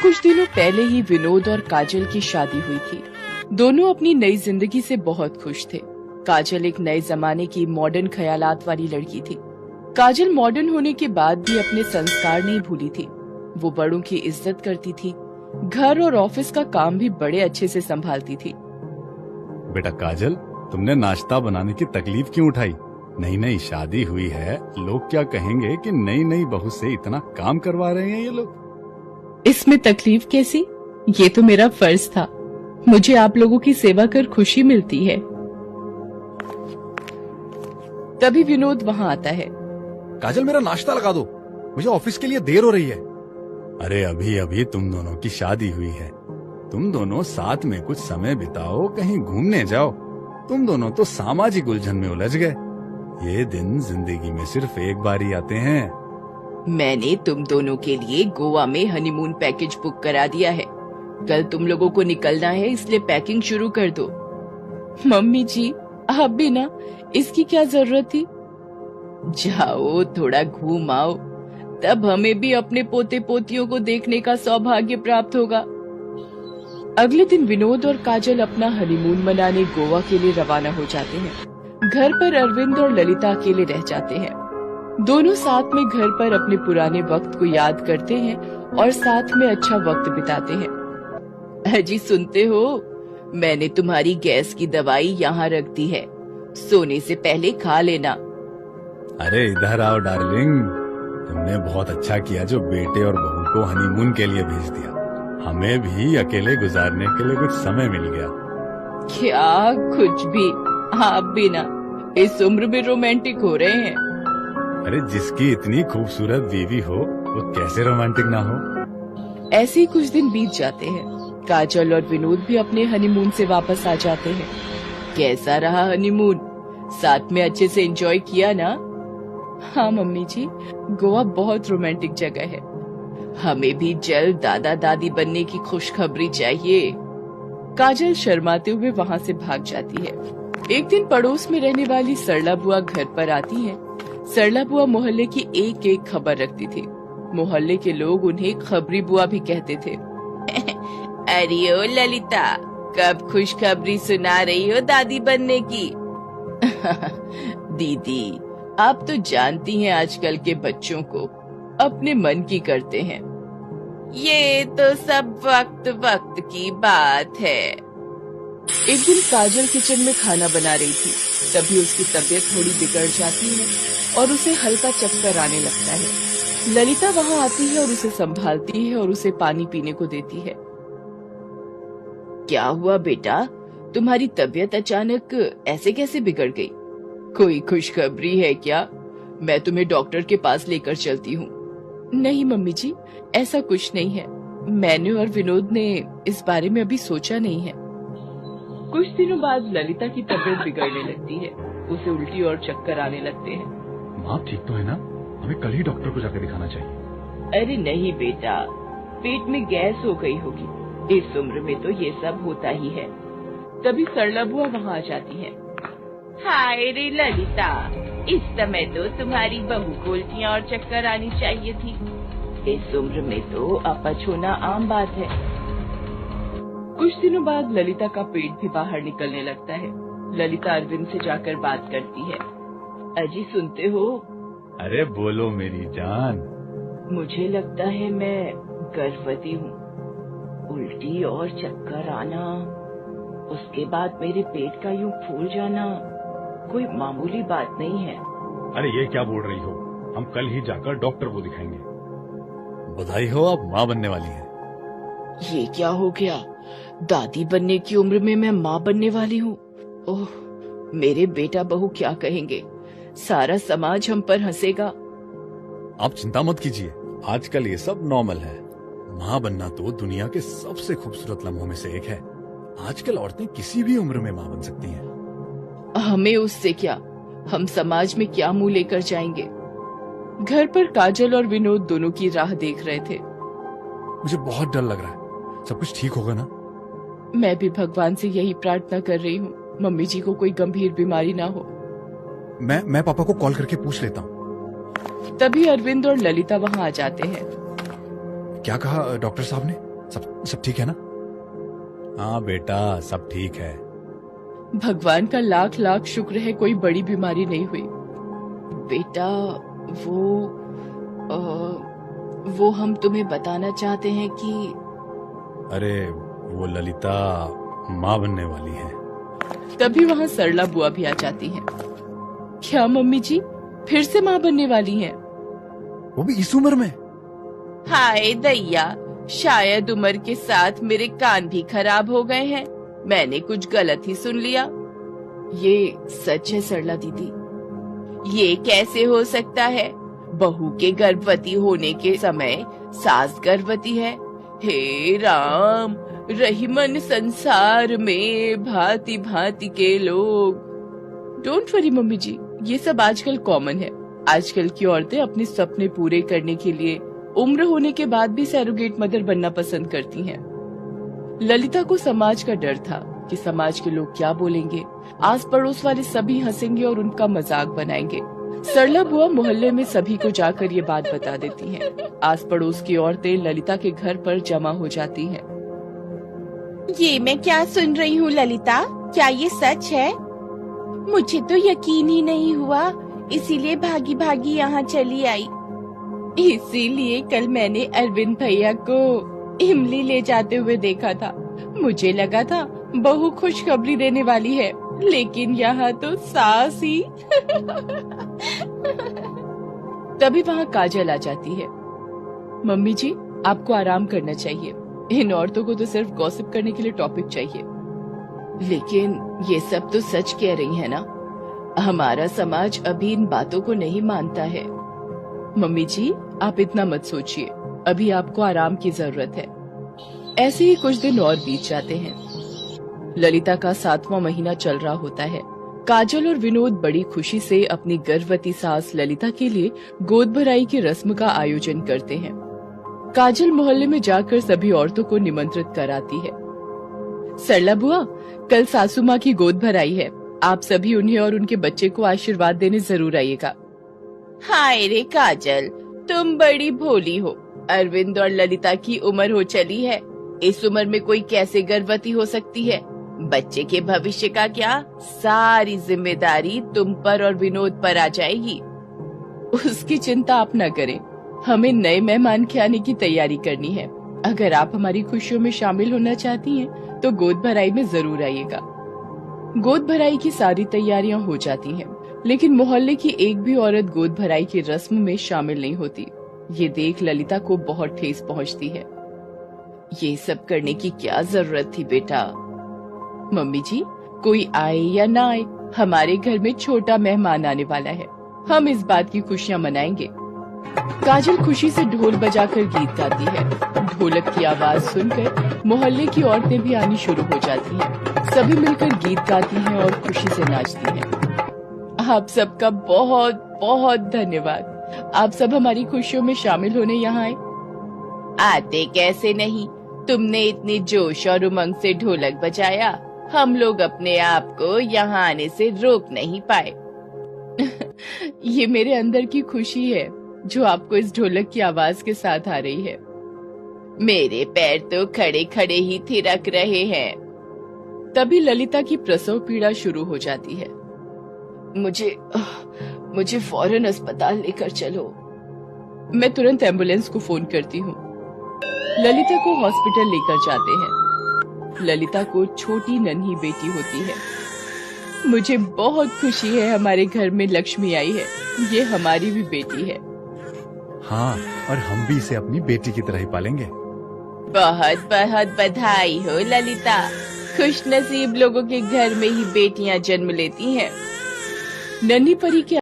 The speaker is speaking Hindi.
कुछ दिनों पहले ही विनोद और काजल की शादी हुई थी। दोनों अपनी नई जिंदगी से बहुत खुश थे। काजल एक नए जमाने की मॉडर्न ख्यालात वाली लड़की थी। काजल मॉडर्न होने के बाद भी अपने संस्कार नहीं भूली थी। वो बड़ों की इज्जत करती थी, घर और ऑफिस का काम भी बड़े अच्छे से संभालती थी। बेटा काजल, तुमने नाश्ता बनाने की तकलीफ क्यों उठाई? नई नई शादी हुई है, लोग क्या कहेंगे कि नई नई बहू से इतना काम करवा रहे हैं ये लोग। इसमें तकलीफ कैसी? ये तो मेरा फर्ज था। मुझे आप लोगों की सेवा कर खुशी मिलती है। तभी विनोद वहाँ आता है। काजल, मेरा नाश्ता लगा दो, मुझे ऑफिस के लिए देर हो रही है। अरे अभी अभी तुम दोनों की शादी हुई है, तुम दोनों साथ में कुछ समय बिताओ, कहीं घूमने जाओ। तुम दोनों तो सामाजिक उलझन में उलझ गए। ये दिन जिंदगी में सिर्फ एक बार ही आते हैं। मैंने तुम दोनों के लिए गोवा में हनीमून पैकेज बुक करा दिया है। कल तुम लोगों को निकलना है, इसलिए पैकिंग शुरू कर दो। मम्मी जी, आप भी ना, इसकी क्या जरूरत थी? जाओ, थोड़ा घूम आओ, तब हमें भी अपने पोते पोतियों को देखने का सौभाग्य प्राप्त होगा। अगले दिन विनोद और काजल अपना हनीमून मनाने गोवा के लिए रवाना हो जाते हैं। घर पर अरविंद और ललिता अकेले रह जाते हैं। दोनों साथ में घर पर अपने पुराने वक्त को याद करते हैं और साथ में अच्छा वक्त बिताते हैं। अजी सुनते हो, मैंने तुम्हारी गैस की दवाई यहाँ रख दी है, सोने से पहले खा लेना। अरे इधर आओ डार्लिंग, तुमने बहुत अच्छा किया जो बेटे और बहू को हनीमून के लिए भेज दिया। हमें भी अकेले गुजारने के लिए कुछ समय मिल गया। क्या कुछ भी, आप भी ना इस उम्र में रोमांटिक हो रहे हैं। अरे जिसकी इतनी खूबसूरत बीवी हो, वो कैसे रोमांटिक ना हो। ऐसे ही कुछ दिन बीत जाते हैं। काजल और विनोद भी अपने हनीमून से वापस आ जाते हैं। कैसा रहा हनीमून? साथ में अच्छे से एंजॉय किया ना? हाँ मम्मी जी, गोवा बहुत रोमांटिक जगह है। हमें भी जल्द दादा दादी बनने की खुशखबरी चाहिए। काजल शर्माते हुए वहाँ से भाग जाती है। एक दिन पड़ोस में रहने वाली सरला बुआ घर पर आती हैं। सरला बुआ मोहल्ले की एक एक खबर रखती थी। मोहल्ले के लोग उन्हें खबरी बुआ भी कहते थे। अरे ओ ललिता, कब खुशखबरी सुना रही हो दादी बनने की? दीदी, आप तो जानती हैं आजकल के बच्चों को अपने मन की करते हैं। ये तो सब वक्त वक्त की बात है। एक दिन काजल किचन में खाना बना रही थी, तभी उसकी तबीयत थोड़ी बिगड़ जाती है और उसे हल्का चक्कर आने लगता है। ललिता वहाँ आती है और उसे संभालती है और उसे पानी पीने को देती है। क्या हुआ बेटा, तुम्हारी तबीयत अचानक ऐसे कैसे बिगड़ गई? कोई खुशखबरी है क्या? मैं तुम्हें डॉक्टर के पास लेकर चलती हूँ। नहीं मम्मी जी, ऐसा कुछ नहीं है। मैंने और विनोद ने इस बारे में अभी सोचा नहीं है। कुछ दिनों बाद ललिता की तबीयत बिगड़ने लगती है। उसे उल्टी और चक्कर आने लगते हैं। माँ ठीक तो है ना? हमें कल ही डॉक्टर को जाकर दिखाना चाहिए। अरे नहीं बेटा, पेट में गैस हो गई होगी। इस उम्र में तो ये सब होता ही है। तभी सरला बुआ वहाँ आ जाती है। हाय रे ललिता, इस समय तो तुम्हारी बहू को उल्टियाँ और चक्कर आनी चाहिए थी। इस उम्र में तो अपच होना आम बात है। कुछ दिनों बाद ललिता का पेट भी बाहर निकलने लगता है। ललिता अरविंद से जाकर बात करती है। अजी सुनते हो? अरे बोलो मेरी जान। मुझे लगता है मैं गर्भवती हूँ। उल्टी और चक्कर आना, उसके बाद मेरे पेट का यूं फूल जाना कोई मामूली बात नहीं है। अरे ये क्या बोल रही हो? हम कल ही जाकर डॉक्टर को दिखाएंगे। बधाई हो, आप माँ बनने वाली हैं। ये क्या हो गया? दादी बनने की उम्र में मैं माँ बनने वाली हूँ। ओह, मेरे बेटा बहू क्या कहेंगे? सारा समाज हम पर हंसेगा। आप चिंता मत कीजिए, आजकल ये सब नॉर्मल है। माँ बनना तो दुनिया के सबसे खूबसूरत लम्हों में से एक है। आजकल औरतें किसी भी उम्र में माँ बन सकती हैं। हमें उससे क्या, हम समाज में क्या मुंह लेकर जाएंगे? घर पर काजल और विनोद दोनों की राह देख रहे थे। मुझे बहुत डर लग रहा है, सब कुछ ठीक होगा ना? मैं भी भगवान से यही प्रार्थना कर रही हूँ, मम्मी जी को कोई गंभीर बीमारी ना हो। मैं पापा को कॉल करके पूछ लेता हूँ। तभी अरविंद और ललिता वहाँ आ जाते हैं। क्या कहा डॉक्टर साहब ने? सब ठीक है ना? हाँ बेटा, सब ठीक है। भगवान का लाख लाख शुक्र है कोई बड़ी बीमारी नहीं हुई। बेटा वो हम तुम्हें बताना चाहते हैं कि अरे वो ललिता माँ बनने वाली है। तभी वहाँ सरला बुआ भी आ जाती हैं। क्या मम्मी जी फिर से माँ बनने वाली हैं? वो भी इस उम्र में? हाय दैया, शायद उम्र के साथ मेरे कान भी खराब हो गए हैं। मैंने कुछ गलत ही सुन लिया। ये सच है सरला दीदी? ये कैसे हो सकता है? बहू के गर्भवती होने के समय सास गर्भवती है। हे राम, रहीमन संसार में भांति भांति के लोग। डोंट वरी मम्मी जी, ये सब आजकल कॉमन है। आजकल की औरतें अपने सपने पूरे करने के लिए उम्र होने के बाद भी सैरोगेट मदर बनना पसंद करती हैं। ललिता को समाज का डर था कि समाज के लोग क्या बोलेंगे। आस पड़ोस वाले सभी हंसेंगे और उनका मजाक बनाएंगे। सरला बुआ मोहल्ले में सभी को जाकर ये बात बता देती हैं। आस पड़ोस की औरतें ललिता के घर पर जमा हो जाती हैं। ये मैं क्या सुन रही हूँ ललिता, क्या ये सच है? मुझे तो यकीन ही नहीं हुआ, इसीलिए भागी भागी यहाँ चली आई। इसीलिए कल मैंने अरविंद भैया को इमली ले जाते हुए देखा था। मुझे लगा था बहू खुशखबरी देने वाली है, लेकिन यहाँ तो सास ही। तभी वहाँ काजल आ जाती है। मम्मी जी, आपको आराम करना चाहिए। इन औरतों को तो सिर्फ गॉसिप करने के लिए टॉपिक चाहिए। लेकिन ये सब तो सच कह रही है ना? हमारा समाज अभी इन बातों को नहीं मानता है। मम्मी जी, आप इतना मत सोचिए, अभी आपको आराम की जरूरत है। ऐसे ही कुछ दिन और बीत जाते हैं। ललिता का 7वां महीना चल रहा होता है। काजल और विनोद बड़ी खुशी से अपनी गर्भवती सास ललिता के लिए गोद भराई की रस्म का आयोजन करते हैं। काजल मोहल्ले में जाकर सभी औरतों को निमंत्रित कराती है। सरला बुआ, कल सासू माँ की गोद भराई है, आप सभी उन्हें और उनके बच्चे को आशीर्वाद देने जरूर आइएगा। हाय रे काजल, तुम बड़ी भोली हो। अरविंद और ललिता की उम्र हो चली है। इस उम्र में कोई कैसे गर्भवती हो सकती है? बच्चे के भविष्य का क्या? सारी जिम्मेदारी तुम पर और विनोद पर आ जाएगी। उसकी चिंता आप न करें, हमें नए मेहमान के आने की तैयारी करनी है। अगर आप हमारी खुशियों में शामिल होना चाहती हैं, तो गोद भराई में जरूर आइएगा। गोद भराई की सारी तैयारियां हो जाती हैं, लेकिन मोहल्ले की एक भी औरत गोद भराई की रस्म में शामिल नहीं होती। ये देख ललिता को बहुत ठेस पहुंचती है। ये सब करने की क्या जरूरत थी बेटा? मम्मी जी, कोई आए या ना आए, हमारे घर में छोटा मेहमान आने वाला है। हम इस बात की खुशियां मनाएंगे। काजल खुशी से ढोल बजाकर गीत गाती है। ढोलक की आवाज सुनकर मोहल्ले की औरतें भी आनी शुरू हो जाती हैं। सभी मिलकर गीत गाती हैं और खुशी से नाचती हैं। आप सबका बहुत बहुत धन्यवाद। आप सब हमारी खुशियों में शामिल होने यहाँ आए। आते कैसे नहीं, तुमने इतनी जोश और उमंग से ढोलक बजाया, हम लोग अपने आप को यहाँ आने से रोक नहीं पाए। ये मेरे अंदर की खुशी है जो आपको इस ढोलक की आवाज के साथ आ रही है। मेरे पैर तो खड़े खड़े ही थिरक रहे हैं। तभी ललिता की प्रसव पीड़ा शुरू हो जाती है। मुझे फौरन अस्पताल लेकर चलो। मैं तुरंत एम्बुलेंस को फोन करती हूँ। ललिता को हॉस्पिटल लेकर जाते हैं। ललिता को छोटी नन्ही बेटी होती है। मुझे बहुत खुशी है हमारे घर में लक्ष्मी आई है। ये हमारी भी बेटी है। हाँ, और हम भी इसे अपनी बेटी की तरह ही पालेंगे। बहुत बहुत बधाई हो ललिता। खुश नसीब लोगों के घर में ही बेटियां जन्म लेती हैं। नन्ही परी के